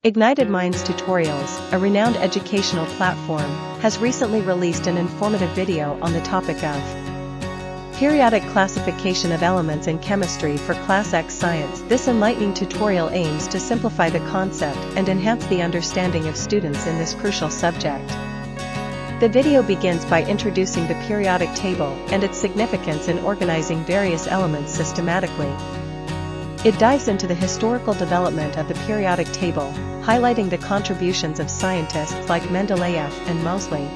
Ignited Minds Tutorials, a renowned educational platform, has recently released an informative video on the topic of periodic classification of elements in chemistry for Class X Science. This enlightening tutorial aims to simplify the concept and enhance the understanding of students in this crucial subject. The video begins by introducing the periodic table and its significance in organizing various elements systematically. It dives into the historical development of the periodic table, highlighting the contributions of scientists like Mendeleev and Moseley.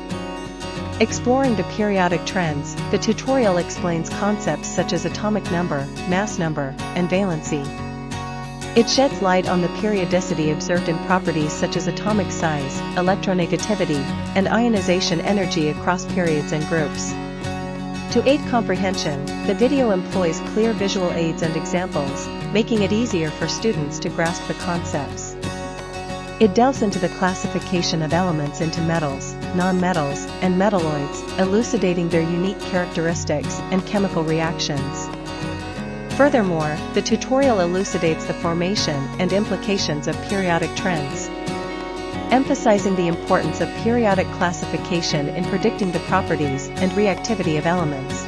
Exploring the periodic trends, the tutorial explains concepts such as atomic number, mass number, and valency. It sheds light on the periodicity observed in properties such as atomic size, electronegativity, and ionization energy across periods and groups. To aid comprehension, the video employs clear visual aids and examples, making it easier for students to grasp the concepts. It delves into the classification of elements into metals, nonmetals, and metalloids, elucidating their unique characteristics and chemical reactions. Furthermore, the tutorial elucidates the formation and implications of periodic trends, emphasizing the importance of periodic classification in predicting the properties and reactivity of elements.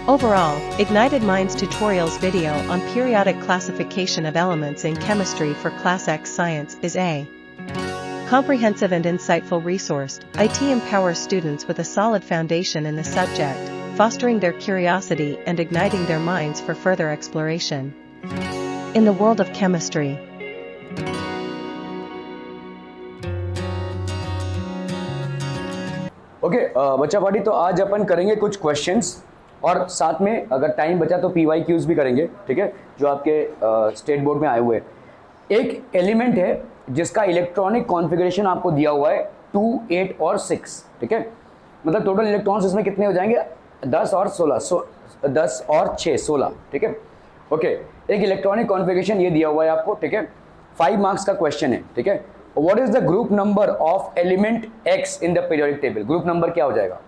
Overall, Ignited Minds Tutorials video on periodic classification of elements in chemistry for Class X Science is a comprehensive and insightful resource. IT empowers students with a solid foundation in the subject, fostering their curiosity and igniting their minds for further exploration in the world of chemistry. Okay बच्चा party, तो आज अपन करेंगे कुछ questions और साथ में अगर time बचा तो PYQs भी करेंगे, ठीक है, जो आपके स्टेट बोर्ड में आए हुए हैं। एक एलिमेंट है जिसका इलेक्ट्रॉनिक कॉन्फ़िगरेशन आपको दिया हुआ है 2, 8 और 6, ठीक है। मतलब टोटल इलेक्ट्रॉन्स इसमें कितने हो जाएंगे? 10 और 16, 10 और 6 16, ठीक है। ओके, एक इलेक्ट्रॉनिक कॉन्फ़िगरेशन ये दिया हुआ है आपको, ठीक है। 5 मार्क्स का क्वेश्चन है, ठीक है। What is the group number of element X in the periodic table? Group number क्या हो जाएगा?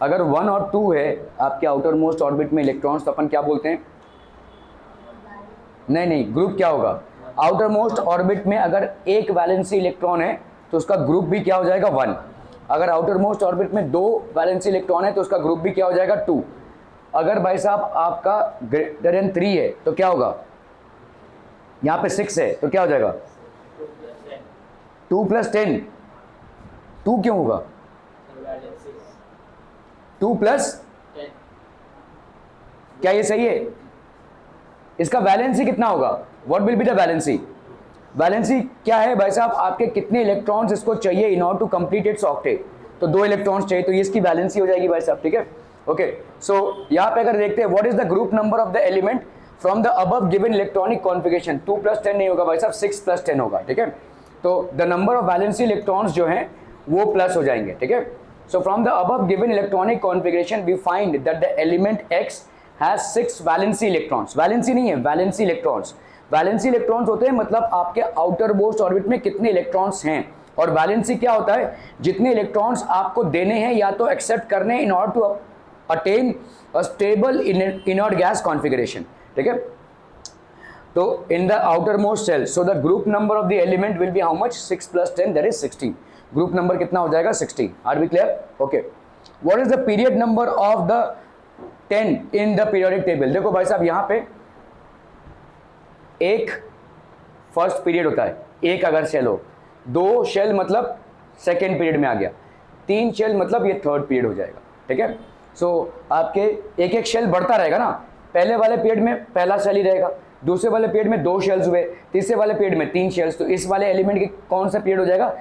अगर 1 और 2 है आपके आउटर मोस्ट ऑर्बिट में इलेक्ट्रॉन्स, तो अपन क्या बोलते हैं? नहीं, ग्रुप क्या होगा? आउटर मोस्ट ऑर्बिट में अगर एक वैलेंसी इलेक्ट्रॉन है तो उसका ग्रुप भी क्या हो जाएगा? 1। अगर आउटर मोस्ट ऑर्बिट में 2 वैलेंसी इलेक्ट्रॉन है तो उसका ग्रुप भी क्या हो जाएगा? 2। अगर भाई साहब आपका ग्रेटर देन 3 है तो क्या होगा? यहाँ पे 6 है तो क्या हो जाएगा? 2 + 10। 2 क्यों होगा? 2 + 10। क्या ये सही है? इसका वैलेंसी कितना होगा? What will be the valency? Valency क्या है भाई साहब? आपके कितने इलेक्ट्रॉन्स इसको चाहिए in order to complete its octet? तो 2 इलेक्ट्रॉन्स चाहिए, तो ये इसकी वैलेंसी हो जाएगी भाई साहब, ठीक है। ओके, सो यहाँ पे अगर देखते हैं what is the group number of the element from the above given electronic configuration, 2 + 10 नहीं होगा भाई साहब, 6 + 10 होगा, ठीक है। तो the number of valency electrons जो हैं वो प्लस हो जाएंगे, ठीक है। So from the above given electronic configuration we find that the element X has 6 valency electrons. Valency नहीं है, वैलेंसी इलेक्ट्रॉन्स। वैलेंसी इलेक्ट्रॉन्स होते हैं मतलब आपके आउटर मोस्ट ऑर्बिट में कितने इलेक्ट्रॉन्स हैं, और वैलेंसी क्या होता है? जितने इलेक्ट्रॉन्स आपको देने हैं या तो एक्सेप्ट करने in order to attain a stable inert gas configuration, ठीक है। तो in the outer most shell, so the group number of the element will be how much? 6 + 10, that is 16। Group number कितना हो जाएगा? 16। Are we clear? Okay, what is the period number of the 10 in the periodic table? देखो भाई साहब, यहाँ पे एक first period होता है, एक अगर शेल हो, 2 शेल मतलब सेकेंड पीरियड में आ गया, 3 शेल मतलब ये थर्ड पीरियड हो जाएगा, ठीक है। सो आपके एक एक शेल बढ़ता रहेगा ना। पहले वाले पीरियड में पहला शेल ही रहेगा, दूसरे वाले पीरियड में 2 शेल्स हुए, तीसरे वाले पीरियड में 3 शेल्स, तो इस वाले एलिमेंट के कौन सा पीरियड हो जाएगा?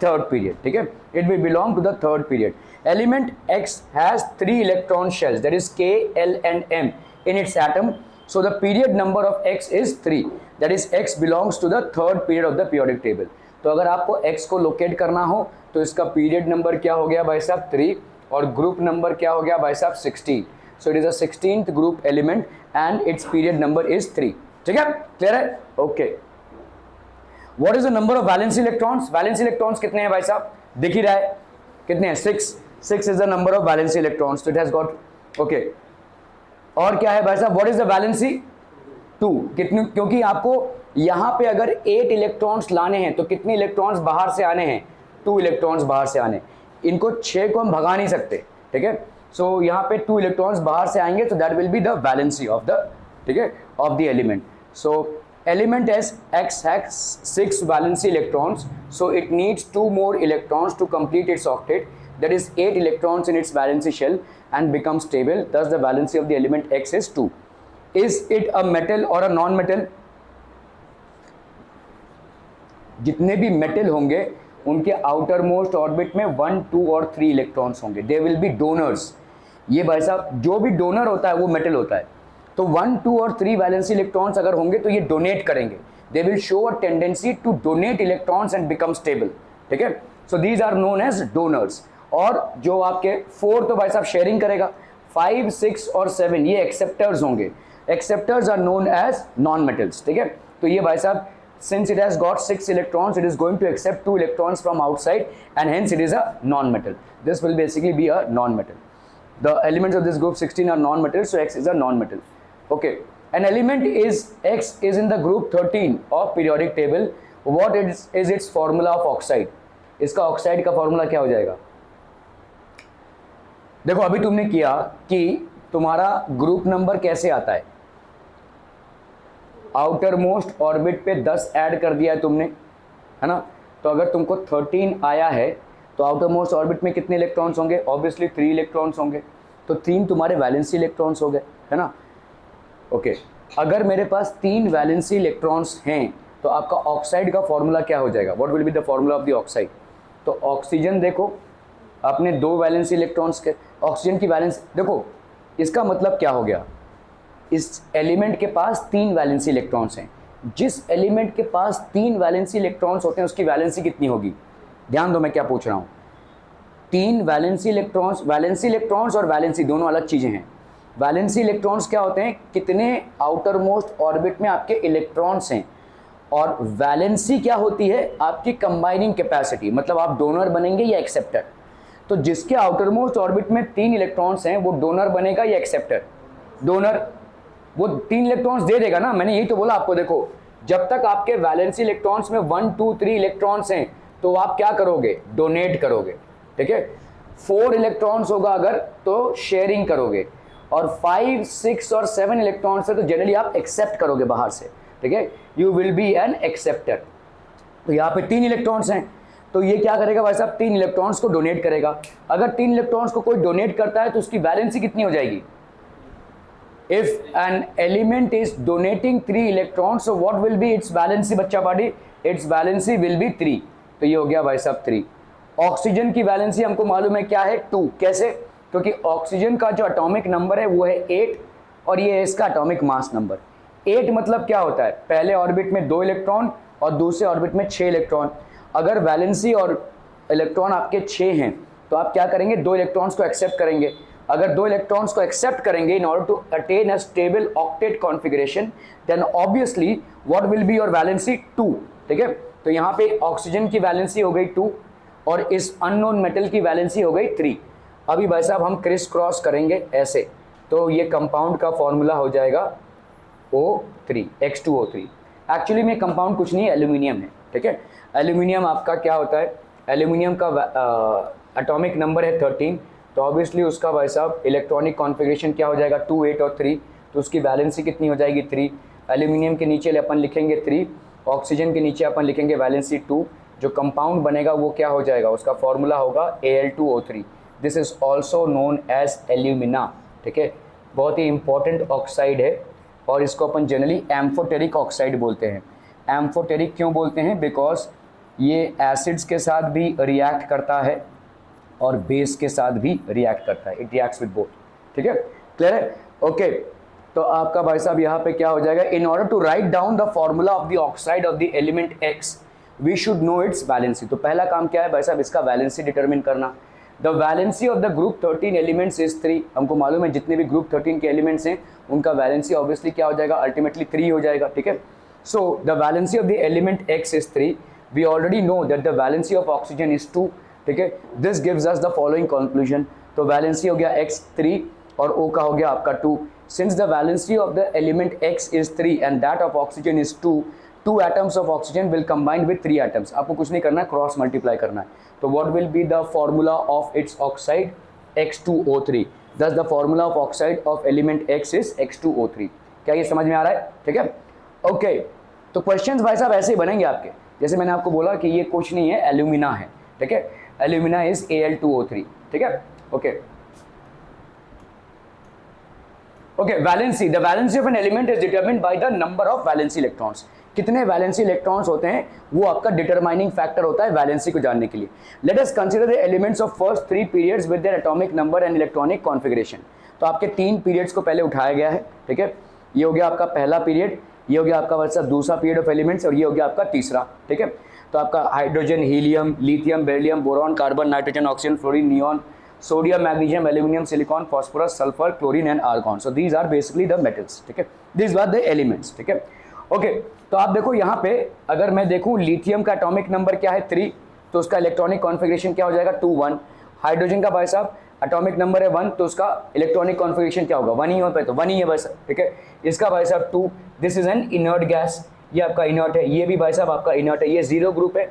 थर्ड पीरियड, ठीक है। It will belong to the third period. Element X has 3 electron shells, that is K, L and M in its atom. So the period number of X is 3, that is X belongs to the third period of the periodic table. तो अगर आपको X को locate करना हो तो इसका period number क्या हो गया भाई साहब? 3, और ग्रुप नंबर क्या हो गया भाई साहब? 16. So it is a 16th group element and its period number is 3. ठीक है, क्लियर है? Okay, what is the number of valency electrons? Valency electrons कितने हैं भाई साहब? दिख ही रहा है, कितने हैं? 6 is the number of valency electrons, तो इट हैज गॉट, ओके। और क्या है भाई साहब? What is the valency? 2। कितनी? क्योंकि आपको यहाँ पे अगर 8 इलेक्ट्रॉन्स लाने हैं तो कितने इलेक्ट्रॉन्स बाहर से आने हैं? 2 इलेक्ट्रॉन्स बाहर से आने। इनको 6 को हम भगा नहीं सकते, ठीक है। सो यहाँ पे 2 इलेक्ट्रॉन्स बाहर से आएंगे, तो that will be the valency of the, ठीक है, of the element. So element X has 6 valency electrons, so it needs 2 more electrons to complete its octet, that is 8 electrons in its valency shell and becomes stable. Thus the valency of the element X is 2. Is it a metal or a non-metal? जितने भी metal होंगे उनके outer most orbit में 1, 2 और 3 electrons होंगे, they will be donors. ये भाई साहब जो भी डोनर होता है वो मेटल होता है। तो 1, 2 और 3 वैलेंसी इलेक्ट्रॉन्स अगर होंगे तो ये डोनेट करेंगे, they will show a tendency to donate electrons and become stable, ठीक है। So these are known as donors. और जो आपके 4 तो भाई साहब शेयरिंग करेगा, 5, 6 और 7 ये एक्सेप्टर्स होंगे। Acceptors are known as non metals, ठीक है। तो ये भाई साहब since it has got 6 electrons, it is going to accept 2 electrons from outside and hence it is a non-metal. This will basically be a non-metal. The elements of this group 16 are non-metal, so X is a non-metal. Okay, an element is X is in the group 13 of periodic table. What is its formula of oxide? इसका oxide का formula क्या हो जाएगा? देखो अभी तुमने किया कि तुम्हारा ग्रुप नंबर कैसे आता है, आउटर मोस्ट ऑर्बिट पे 10 ऐड कर दिया है तुमने, है ना। तो अगर तुमको 13 आया है तो आउटर मोस्ट ऑर्बिट में कितने इलेक्ट्रॉन्स होंगे? ऑब्वियसली 3 इलेक्ट्रॉन्स होंगे, तो 3 तुम्हारे वैलेंसी इलेक्ट्रॉन्स हो गए, है ना। ओके, अगर मेरे पास 3 वैलेंसी इलेक्ट्रॉन्स हैं तो आपका ऑक्साइड का फॉर्मूला क्या हो जाएगा? What will be the formula of the oxide? तो ऑक्सीजन देखो अपने 2 वैलेंसी इलेक्ट्रॉन्स के, ऑक्सीजन की वैलेंसी देखो, इसका मतलब क्या हो गया? इस एलिमेंट के पास 3 वैलेंसी इलेक्ट्रॉन्स हैं। जिस एलिमेंट के पास 3 वैलेंसी इलेक्ट्रॉन्स होते हैं उसकी वैलेंसी कितनी होगी? ध्यान दो मैं क्या पूछ रहा हूँ। 3 वैलेंसी इलेक्ट्रॉन्स और वैलेंसी दोनों अलग चीज़ें हैं। वैलेंसी इलेक्ट्रॉन्स क्या होते हैं? कितने आउटर मोस्ट ऑर्बिट में आपके इलेक्ट्रॉन्स हैं, और वैलेंसी क्या होती है? आपकी कंबाइनिंग कैपेसिटी, मतलब आप डोनर बनेंगे या एक्सेप्टर। तो जिसके आउटर मोस्ट ऑर्बिट में 3 इलेक्ट्रॉन्स हैं वो डोनर बनेगा या एक्सेप्टर? डोनर। वो 3 इलेक्ट्रॉन्स दे देगा ना, मैंने यही तो बोला आपको। देखो जब तक आपके वैलेंसी इलेक्ट्रॉन्स में 1, 2, 3 इलेक्ट्रॉन्स हैं तो आप क्या करोगे? डोनेट करोगे, ठीक है। 4 इलेक्ट्रॉन्स होगा अगर तो शेयरिंग करोगे, और 5, 6 और 7 इलेक्ट्रॉन्स है तो जनरली आप एक्सेप्ट करोगे बाहर से, ठीक है। You will be an acceptor. तो यहाँ पे 3 इलेक्ट्रॉन्स हैं तो ये क्या करेगा भाई साहब? 3 इलेक्ट्रॉन्स को डोनेट करेगा। अगर 3 इलेक्ट्रॉन्स को कोई डोनेट करता है तो उसकी वैलेंसी कितनी हो जाएगी? If an element is donating 3 electrons, so what will be its valency बच्चा party? Its valency will be 3। तो ये हो गया भाई साहब 3। ऑक्सीजन की वैलेंसी हमको मालूम है क्या है? 2। कैसे? क्योंकि ऑक्सीजन का जो एटॉमिक नंबर है वो है 8 और ये है इसका एटॉमिक मास नंबर। 8 मतलब क्या होता है? पहले ऑर्बिट में 2 इलेक्ट्रॉन और दूसरे ऑर्बिट में 6 इलेक्ट्रॉन। अगर वैलेंसी और इलेक्ट्रॉन आपके 6 हैं तो आप क्या करेंगे? 2 इलेक्ट्रॉन्स को एक्सेप्ट करेंगे। अगर 2 इलेक्ट्रॉन्स को एक्सेप्ट करेंगे in order to attain a stable octet configuration, then obviously what will be your valency? 2, ठीक है। तो यहाँ पे ऑक्सीजन की वैलेंसी हो गई 2 और इस अननोन मेटल की वैलेंसी हो गई 3। अभी भाई साहब हम क्रिस क्रॉस करेंगे ऐसे, तो ये कंपाउंड का फॉर्मूला हो जाएगा O3, H2O3। एक्चुअली में कंपाउंड कुछ नहीं है, एल्यूमिनियम है, ठीक है। एल्यूमिनियम आपका क्या होता है? एल्यूमिनियम का एटॉमिक नंबर है 13, तो ऑब्वियसली उसका भाई साहब इलेक्ट्रॉनिक कॉन्फ़िगरेशन क्या हो जाएगा? 2, 8 और 3। तो उसकी वैलेंसी कितनी हो जाएगी? 3। एल्यूमिनियम के नीचे अपन लिखेंगे 3, ऑक्सीजन के नीचे अपन लिखेंगे वैलेंसी 2। जो कंपाउंड बनेगा वो क्या हो जाएगा? उसका फॉर्मूला होगा Al2O3। This is also known as alumina, ठीक है। बहुत ही इंपॉर्टेंट ऑक्साइड है और इसको अपन जनरली एम्फोटेरिक ऑक्साइड बोलते हैं। एम्फोटेरिक क्यों बोलते हैं? बिकॉज ये एसिड्स के साथ भी रिएक्ट करता है और बेस के साथ भी रिएक्ट करता है। इट रिएक्ट्स विद बोथ, ठीक है। क्लियर है? ओके, तो आपका भाई साहब यहाँ पे क्या हो जाएगा? In order to write down the formula of the oxide of the element X we should know its valency. तो पहला काम क्या है भाई साहब? इसका वैलेंसी डिटरमिन करना। The valency of the group 13 elements is 3। हमको मालूम है जितने भी ग्रुप 13 के एलिमेंट्स हैं उनका वैलेंसी ऑब्वियसली क्या हो जाएगा? अल्टीमेटली 3 हो जाएगा, ठीक है। So the valency of the element X is 3। We already know that the valency of oxygen is 2, ठीक है। This gives us the following conclusion. तो वैलेंसी हो गया x 3 और O का हो गया आपका 2। Since the valency of the element x is 3 and that of oxygen is 2, 2 atoms of oxygen will combine with 3 atoms. आपको कुछ नहीं करना है, क्रॉस मल्टीप्लाई करना है. तो what will be the formula of its oxide? X2O3. Thus the formula of oxide of element X is X2O3. क्या ये समझ में आ रहा है? ठीक है, ओके. तो क्वेश्चंस भाई साहब ऐसे ही बनेंगे आपके, जैसे मैंने आपको बोला कि ये कुछ नहीं है, एल्यूमिना है. ठीक है, एल्यूमिना इज Al2O3. ठीक है, okay. Okay, valency. The valency of an element is determined by the number of valency electrons. कितने वैलेंसी इलेक्ट्रॉन्स होते हैं वो आपका डिटरमाइनिंग फैक्टर होता है वैलेंसी को जानने के लिए. Let us consider the elements of first 3 periods with their atomic number and electronic configuration. तो आपके 3 पीरियड्स को पहले उठाया गया है. ठीक है, ये हो गया आपका पहला पीरियड, ये हो गया आपका वैसा दूसरा पीरियड ऑफ एलिमेंट्स, और ये हो गया आपका तीसरा. ठीक है, तो आपका hydrogen, helium, lithium, beryllium, boron, carbon, nitrogen, oxygen, fluorine, neon, sodium, magnesium, aluminium, silicon, phosphorus, sulphur, chlorine and argon. So these are basically the metals. ठीक है, दीज आर द एलिमेंट्स. ठीक है, ओके. तो आप देखो यहाँ पे अगर मैं देखूँ लिथियम का एटॉमिक नंबर क्या है 3, तो उसका इलेक्ट्रॉनिक कॉन्फ़िगरेशन क्या हो जाएगा 2 1. हाइड्रोजन का भाई साहब एटॉमिक नंबर है 1, तो उसका इलेक्ट्रॉनिक कॉन्फ़िगरेशन क्या होगा 1 ही होता है, तो 1 ही है भाई साहब. ठीक है, इसका भाई साहब 2. This is an inert gas, ये आपका इनर्ट है. ये भी भाई साहब आपका इनर्ट है, ये 0 ग्रुप है.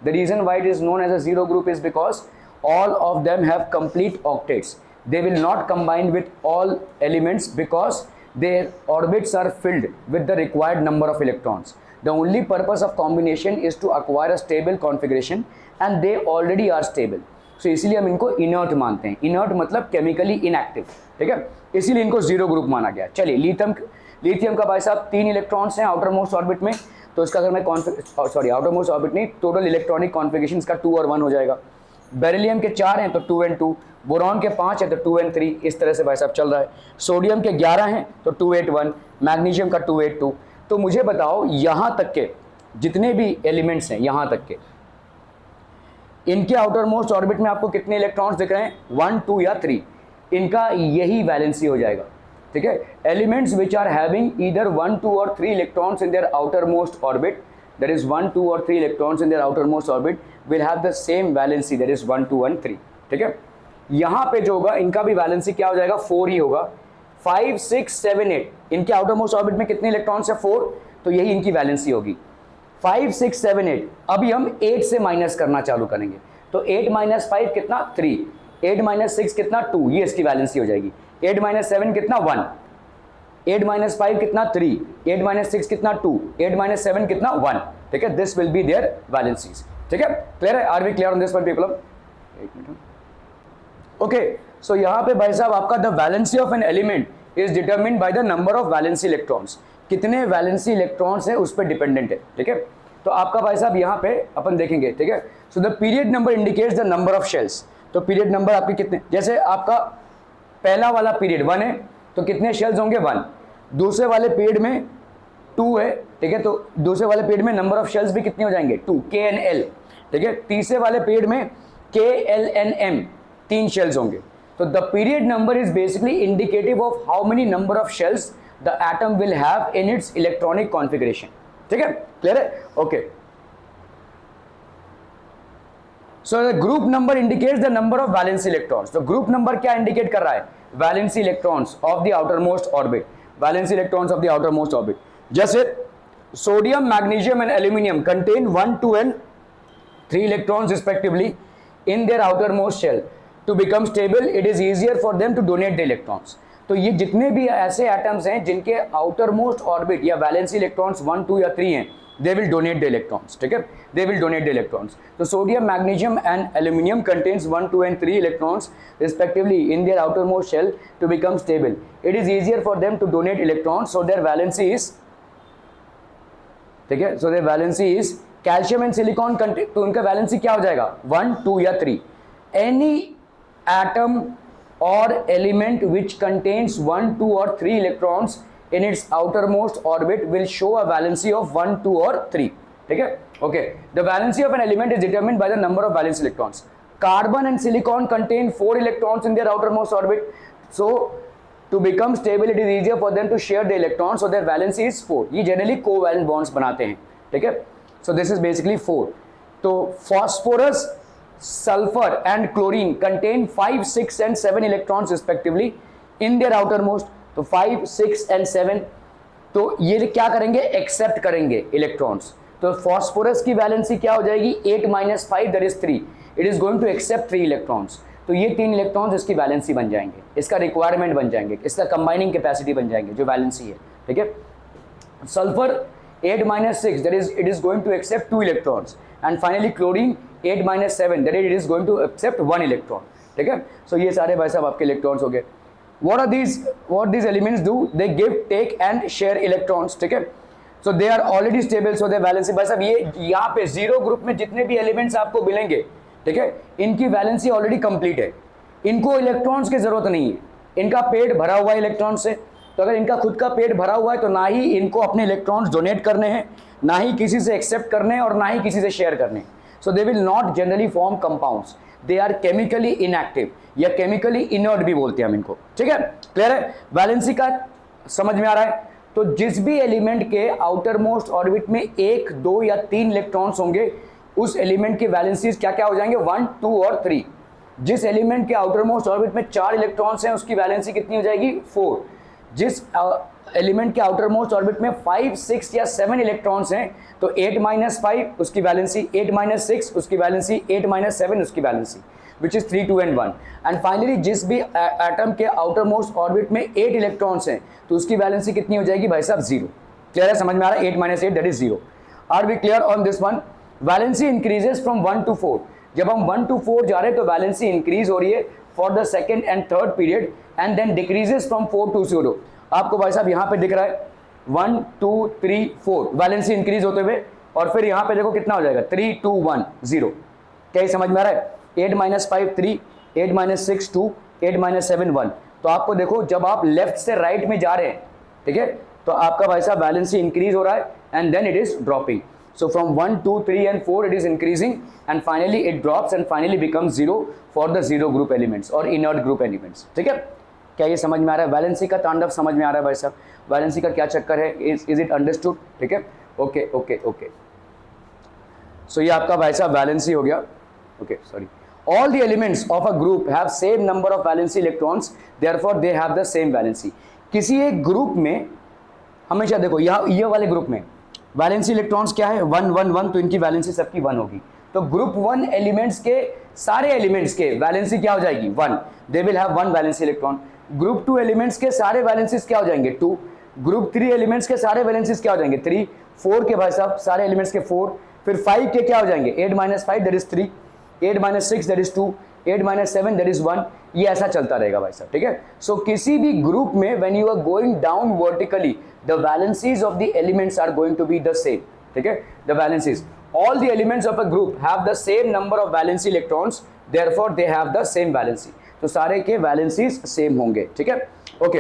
The reason why it is known as a 0 group is because all of them have complete octets. They will not combine with all elements because their orbits are filled with the required number of electrons. The only purpose of combination is to acquire a stable configuration and they already are stable. So इसीलिए हम इनको inert मानते हैं. Inert मतलब chemically inactive. ठीक है, इसीलिए इनको 0 ग्रुप माना गया. चलिए लिथियम का भाई साहब 3 इलेक्ट्रॉन्स हैं आउटर मोस्ट ऑर्बिट में, तो इसका अगर मैं आउटर मोस्ट ऑर्बिट नहीं, टोटल इलेक्ट्रॉनिक कॉन्फ़िगरेशन इसका 2 और 1 हो जाएगा. बेरिलियम के 4 हैं तो 2 and 2, बोरॉन के 5 हैं तो 2 and 3, इस तरह से भाई साहब चल रहा है. सोडियम के 11 हैं तो 2 8 1, मैग्नीशियम का 2 8 2. तो मुझे बताओ यहाँ तक के जितने भी एलिमेंट्स हैं, यहाँ तक के इनके आउटर मोस्ट ऑर्बिट में आपको कितने इलेक्ट्रॉन्स दिख रहे हैं 1 2 या 3, इनका यही वैलेंसी हो जाएगा. ठीक है, elements which are having either 1 2 और 3 electrons in their outermost orbit, that is 1 2 or 3 electrons in their outermost orbit will have the same valency, that is 1 2 and 3. ठीक है, यहाँ पे जो होगा इनका भी वैलेंसी क्या हो जाएगा 4 ही होगा. 5 6 7 8 इनके आउटरमोस्ट ऑर्बिट में कितने इलेक्ट्रॉन्स है 4, तो यही इनकी वैलेंसी होगी 5 6 7 8. अभी हम 8 से माइनस करना चालू करेंगे, तो 8 - 5 कितना 3, 8 - 6 कितना 2, ये इसकी वैलेंसी हो जाएगी. 8 - 7 कितना 1, 8 - 5 कितना 3, 8 - 6 कितना 2, 8 - 7 कितना 1. ठीक है, this will be their valencies. ठीक है, क्लियर है? Are we clear on this one people? एक मिनट. ओके, सो यहाँ पे भाई साहब आपका the valency of an element is determined by the number of valency electrons. कितने वैलेंसी इलेक्ट्रॉन्स है उस पर डिपेंडेंट है. ठीक है, तो आपका भाई साहब यहाँ पे अपन देखेंगे. ठीक है, so the period number indicates the number of shells. तो पीरियड नंबर आपके कितने, जैसे आपका पहला वाला पीरियड 1 है तो कितने शेल्स होंगे 1, दूसरे वाले पीरियड में 2 है. ठीक है, तो दूसरे वाले पीरियड में नंबर ऑफ शेल्स भी कितने हो जाएंगे 2, K and L. ठीक है, तीसरे वाले पीरियड में K L and M 3 shells होंगे. तो the period number is basically indicative of how many number of shells the atom will have in its electronic configuration. ठीक है, क्लियर है? Okay, so the group number indicates the number of valency electrons. तो group number क्या indicate कर रहा है, valency electrons of the outer most orbit, valency electrons of the outer most orbit. जैसे sodium, magnesium and aluminium contain 1 2 and 3 electrons respectively in their outermost shell. To become stable, it is easier for them to donate the electrons. तो ये जितने भी ऐसे atoms हैं जिनके outermost orbit या valency electrons 1 2 या 3 हैं, they will donate the electrons. ठीक है, they will donate the electrons. तो sodium, magnesium and aluminium contains 1 2 and 3 electrons respectively in their outermost shell. To become stable, it is easier for them to donate electrons, so their valency is, ठीक है, so their valency is calcium and silicon contain, तो उनका valency क्या हो जाएगा 1 2 या 3. Any atom और element which contains 1 2 और 3 electrons in its outermost orbit will show a valency of 1 2 और 3. ठीक है, okay. The valency of an element is determined by the number of valency electrons. Carbon and silicon contain 4 electrons in there outermost orbit, so to become stable it is easier for them to share the electrons, so their valency is 4. ये generally covalent bonds बनाते हैं. ठीक है, so this is basically 4. तो phosphorus, sulfur and chlorine contain 5 6 and 7 electrons respectively in their outermost. तो 5 6 and 7 तो ये क्या करेंगे, एक्सेप्ट करेंगे इलेक्ट्रॉन्स। तो फॉस्फोरस की वैलेंसी क्या हो जाएगी, 8 - 5 that is 3, it is going to accept 3 electrons. तो ये 3 इलेक्ट्रॉन्स इसकी वैलेंसी बन जाएंगे, इसका रिक्वायरमेंट बन जाएंगे, इसका कंबाइनिंग कैपेसिटी बन जाएंगे जो वैलेंसी है, ठीक है। Sulphur 8 - 6 that is it is going to accept 2 electrons, and finally chlorine 8 - 7 that is it is going to accept 1 electron, ठीक है। सो ये सारे भाई साहब आपके इलेक्ट्रॉन्स हो गए। what these elements do, they give, take and share electrons, ठीक है। so they are already stable, so their valency, भाई साहब ये यहाँ पे जीरो ग्रुप में जितने भी एलिमेंट्स आपको मिलेंगे, ठीक है, इनकी वैलेंसी ऑलरेडी कंप्लीट है, इनको इलेक्ट्रॉन्स की जरूरत नहीं है, इनका पेट भरा हुआ है इलेक्ट्रॉन से। तो अगर इनका खुद का पेट भरा हुआ है तो ना ही इनको अपने इलेक्ट्रॉन्स डोनेट करने हैं, ना ही किसी से एक्सेप्ट करने हैं, और ना ही किसी से शेयर करने हैं। So they will not generally form compounds, they are chemically inactive या केमिकली इनर्ट भी बोलते हैं हम इनको, ठीक है। क्लियर है, वैलेंसी का समझ में आ रहा है। तो जिस भी एलिमेंट के आउटर मोस्ट ऑर्बिट में 1, 2 या 3 इलेक्ट्रॉन्स होंगे, उस एलिमेंट की वैलेंसीज क्या क्या हो जाएंगे, 1, 2 और 3। जिस एलिमेंट के आउटर मोस्ट ऑर्बिट में 4 इलेक्ट्रॉन्स हैं, उसकी वैलेंसी कितनी हो जाएगी, 4। जिस एलिमेंट के आउटर मोस्ट ऑर्बिट में 5, 6 या 7 इलेक्ट्रॉन्स हैं, तो 8 - 5 उसकी वैलेंसी, 8 - 6 उसकी वैलेंसी, 8 - 7 उसकी valency, which is 3, 2 and 1। And finally जिस भी एटम के आउटर मोस्ट ऑर्बिट में 8 इलेक्ट्रॉन्स हैं, तो उसकी वैलेंसी कितनी हो जाएगी भाई साहब, 0। क्लियर है, समझ में आ रहा है, 8 - 8 that is 0। Are we clear on this one. Valency increases from 1 to 4, जब हम 1 to 4 जा रहे हैं तो वैलेंसी इंक्रीज हो रही है for the second and third period, and then decreases from 4 to 0। आपको भाई साहब यहाँ पे दिख रहा है 1, 2, 3, 4 वैलेंसी इंक्रीज होते हुए, और फिर यहाँ पे देखो कितना हो जाएगा, 3, 2, 1, 0। क्या ये समझ में आ रहा है, 8 - 5 3, 8 - 6 2, 8 - 7 1। तो आपको देखो जब आप लेफ्ट से राइट में जा रहे हैं, ठीक है, तो आपका भाई साहब वैलेंसी इंक्रीज हो रहा है, and then it is dropping. So from 1, 2, 3 and 4 it is increasing, and finally it drops and finally becomes 0 for the zero group elements or inert group elements, ठीक है। क्या ये समझ में आ रहा है, वैलेंसी का तांडव समझ में आ रहा है भाई साहब, वैलेंसी का क्या चक्कर है, इज इट अंडरस्टूड, ठीक है। ओके ओके ओके, सो ये आपका भाई साहब वैलेंसी हो गया। Okay sorry, all the elements of a group have same number of valence electrons, therefore they have the same valency। किसी एक ग्रुप में हमेशा देखो यहाँ ये वाले ग्रुप में वैलेंसी इलेक्ट्रॉन्स क्या है, 1, 1, 1, तो इनकी वैलेंसी सबकी 1 होगी। तो ग्रुप 1 एलिमेंट्स के सारे एलिमेंट्स के वैलेंसी क्या हो जाएगी, 1, they will have 1 valency electron. Group 2 elements के सारे वैलेंसीज क्या हो जाएंगे, 2। ग्रुप 3 एलिमेंट्स के सारे वैलेंसीज क्या हो जाएंगे, 3। 4 के भाई साहब सारे एलिमेंट्स के 4, फिर 5 के क्या हो जाएंगे, 8 - 5 that is 3, 8 - 6 that is 2, 8 - 7 that is 1। ये ऐसा चलता रहेगा भाई साहब, ठीक है। सो किसी भी ग्रुप में when you are going down vertically, the valencies of the elements are going to be the same, ठीक है। The valencies, all the elements of a group have the same number of valency electrons, therefore they have the same valency। तो सारे के valencies same होंगे, ठीक है। Okay,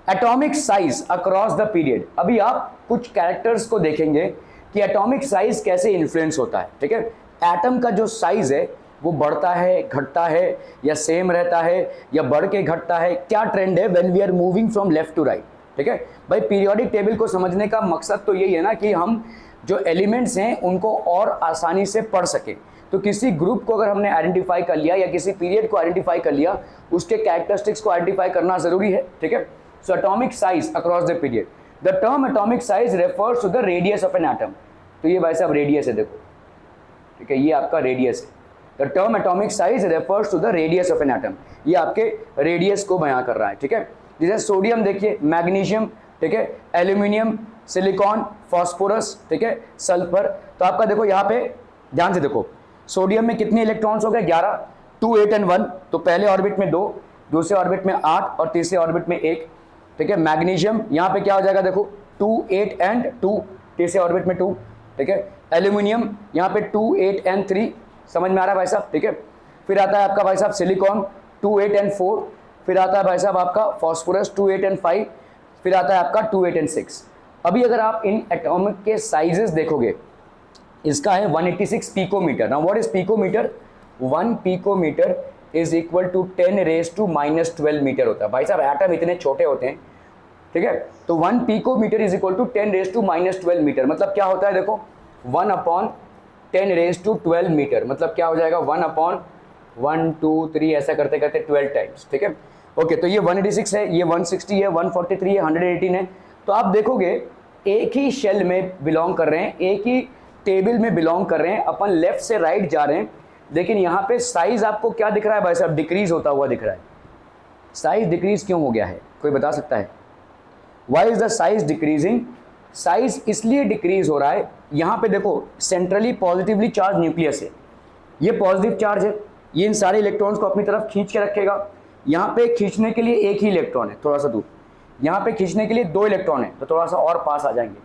atomic size across the period. अभी आप कुछ कैरेक्टर्स को देखेंगे कि एटॉमिक साइज कैसे इन्फ्लुएंस होता है, ठीक है। एटम का जो साइज है वो बढ़ता है, घटता है, या सेम रहता है, या बढ़ के घटता है, क्या ट्रेंड है when we are moving from left to right, ठीक है। भाई पीरियोडिक टेबल को समझने का मकसद तो यही है ना कि हम जो एलिमेंट्स हैं उनको और आसानी से पढ़ सकें। तो किसी ग्रुप को अगर हमने आइडेंटिफाई कर लिया या किसी पीरियड को आइडेंटिफाई कर लिया, उसके कैरेक्टरिस्टिक्स को आइडेंटिफाई करना जरूरी है, ठीक है। So atomic size across the period, the term atomic size refers to the radius of an atom. तो ये भाई साहब रेडियस है, देखो, ठीक है, ये आपका रेडियस है। The term atomic size refers to the radius of an atom, ये आपके रेडियस को बयां कर रहा है, ठीक है। जैसे सोडियम देखिए, मैग्नीशियम, ठीक है, एल्यूमिनियम, सिलिकॉन, फास्फोरस, ठीक है, सल्फर। तो आपका देखो यहाँ पे ध्यान से देखो, सोडियम में कितने इलेक्ट्रॉन्स हो गए, 11, 2, 8 and 1। तो पहले ऑर्बिट में 2, दूसरे ऑर्बिट में 8 और तीसरे ऑर्बिट में 1, ठीक है। मैग्नीशियम यहाँ पे क्या हो जाएगा, देखो 2, 8 and 2, तीसरे ऑर्बिट में 2, ठीक है। एल्यूमिनियम यहाँ पे 2, 8 and 3, समझ में आ रहा है भाई साहब, ठीक है। फिर आता है आपका भाई साहब सिलिकॉन 2, 8 and 4, फिर आता है भाई साहब आपका फास्फोरस 2, 8 and 5, फिर आता है आपका 2, 8 and 6। अभी अगर आप इन एटॉमिक के साइजेस देखोगे, इसका है 186 picometre. Now what is picometre, 1 picometre is equal to 10⁻⁻12 metre होता है। भाई साहब एटम इतने छोटे होते हैं, ठीक है। तो 1 picometre is equal to 10⁻12 metre. मतलब क्या होता है, देखो 1/10⁻12 मीटर, मतलब क्या हो जाएगा, 1/1, 2, 3 ऐसा करते करते 12 टाइम्स, ठीक है। ओके, तो ये 186 है, ये 160 है, 143 है, 118 है। तो आप देखोगे एक ही शेल में बिलोंग कर रहे हैं, एक ही टेबल में बिलोंग कर रहे हैं, अपन लेफ्ट से राइट जा रहे हैं, लेकिन यहाँ पे साइज आपको क्या दिख रहा है भाई साहब? डिक्रीज होता हुआ दिख रहा है। साइज डिक्रीज क्यों हो गया है, कोई बता सकता है? Why is the size decreasing? Size इसलिए डिक्रीज हो रहा है, यहाँ पे देखो सेंट्रली पॉजिटिवली चार्ज न्यूक्लियस है, ये पॉजिटिव चार्ज है, ये इन सारे इलेक्ट्रॉन्स को अपनी तरफ खींच के रखेगा। यहाँ पे खींचने के लिए एक ही इलेक्ट्रॉन है, थोड़ा सा दूर। यहाँ पे खींचने के लिए 2 इलेक्ट्रॉन है, तो थोड़ा सा और पास आ जाएंगे,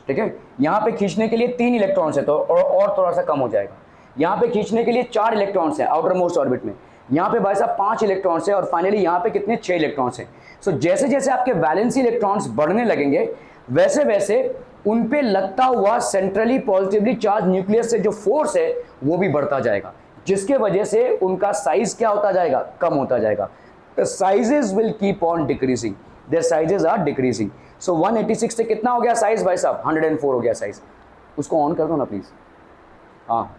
ठीक है। यहाँ पे खींचने के लिए 3 इलेक्ट्रॉन्स है, तो और थोड़ा सा कम हो जाएगा। यहाँ पे खींचने के लिए 4 इलेक्ट्रॉन्स है आउटर मोस्ट ऑर्बिट में, यहाँ पे भाई साहब 5 इलेक्ट्रॉन्स है, और फाइनली यहाँ पे कितने? 6 इलेक्ट्रॉन्स हैं। सो जैसे जैसे आपके वैलेंसी इलेक्ट्रॉन्स बढ़ने लगेंगे, वैसे वैसे उन पे लगता हुआ सेंट्रली पॉजिटिवली चार्ज न्यूक्लियस से जो फोर्स है वो भी बढ़ता जाएगा, जिसके वजह से उनका साइज क्या होता जाएगा? कम होता जाएगा। The sizes will keep on decreasing. Their sizes are decreasing. So 186 से कितना हो गया साइज भाई साहब? 104 हो गया साइज। उसको ऑन कर दो ना प्लीज। हाँ,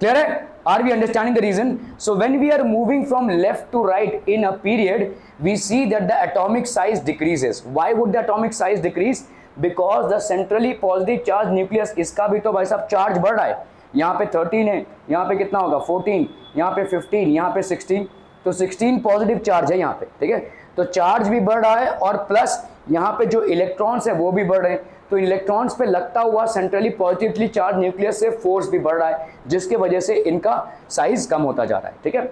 क्लियर है? Are we understanding the reason? So when we are moving from left to right in a period, we see that the atomic size decreases. Why would the atomic size decrease? Because the centrally positive charge nucleus, इसका भी तो भाई साहब charge बढ़ रहा है। यहाँ पे 13 है, यहाँ पे कितना होगा? 14, यहाँ पे 15, यहाँ पे 16, तो 16 पॉजिटिव चार्ज है यहाँ पे, ठीक है। तो चार्ज भी बढ़ रहा है और प्लस यहाँ पे जो इलेक्ट्रॉन्स है वो भी बढ़ रहे हैं, तो इलेक्ट्रॉन्स पे लगता हुआ सेंट्रली पॉजिटिवली चार्ज न्यूक्लियस से फोर्स भी बढ़ रहा है, जिसके वजह से इनका साइज कम होता जा रहा है, ठीक है।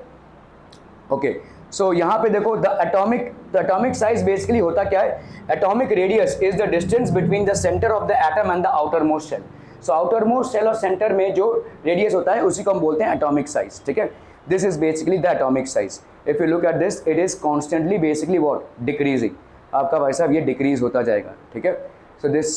ओके, सो यहाँ पे देखो द एटॉमिक साइज बेसिकली होता क्या है? Atomic radius is the distance between the centre of the atom and the outer most shell. So outermost shell और सेंटर में जो रेडियस होता है उसी को हम बोलते हैं एटॉमिक साइज, ठीक है। This is basically the atomic size. If you look at this, it is constantly basically what? Decreasing. आपका भाई साहब ये decrease होता जाएगा, ठीक है। So this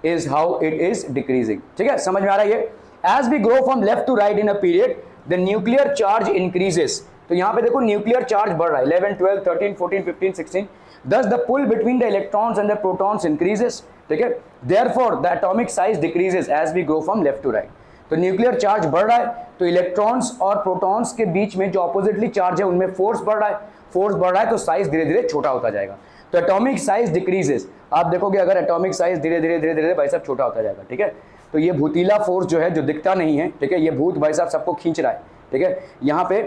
is how it is decreasing, ठीक है। समझ में आ रहा है ये? As we grow from left to right in a period, the nuclear charge increases. तो यहाँ पे देखो न्यूक्लियर चार्ज बढ़ रहा है, 11, 12, 13, 14, 15, 16. Thus the pull between the electrons and the protons increases, ठीक है। Therefore the atomic size decreases as we grow from left to right. तो न्यूक्लियर चार्ज बढ़ रहा है, तो इलेक्ट्रॉन्स और प्रोटॉन्स के बीच में जो ऑपोजिटली चार्ज है उनमें फोर्स बढ़ रहा है, फोर्स बढ़ रहा है तो साइज धीरे धीरे छोटा होता जाएगा। तो एटॉमिक साइज डिक्रीजेस, आप देखोगे अगर एटॉमिक साइज धीरे धीरे भाई साहब छोटा होता जाएगा, ठीक है। तो ये भूतीला फोर्स जो है, जो दिखता नहीं है, ठीक है, ये भूत भाई साहब सबको खींच रहा है, ठीक है। यहाँ पे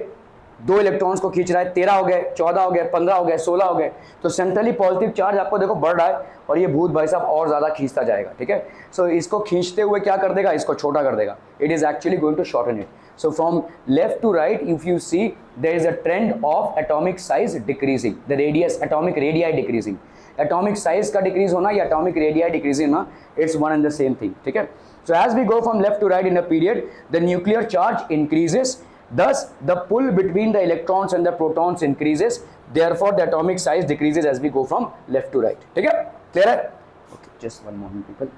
2 इलेक्ट्रॉन्स को खींच रहा है, 13 हो गए, 14 हो गए, 15 हो गए, 16 हो गए, तो सेंट्रली पॉजिटिव चार्ज आपको देखो बढ़ रहा है और ये भूत भाई साहब और ज़्यादा खींचता जाएगा, ठीक है। सो इसको खींचते हुए क्या कर देगा? इसको छोटा कर देगा। It is actually going to shorten it. So from left to right if you see there is a trend of atomic size decreasing, the radius, atomic radii decreasing. Atomic size का डिक्रीज होना या atomic radii decreasing होना, it's one and the same thing, ठीक है। So as we go from left to right in a period, the nuclear charge increases, thus the pull between the electrons and the protons increases, therefore the atomic size decreases as we go from left to right, ठीक है, clear है? Okay, just one moment people.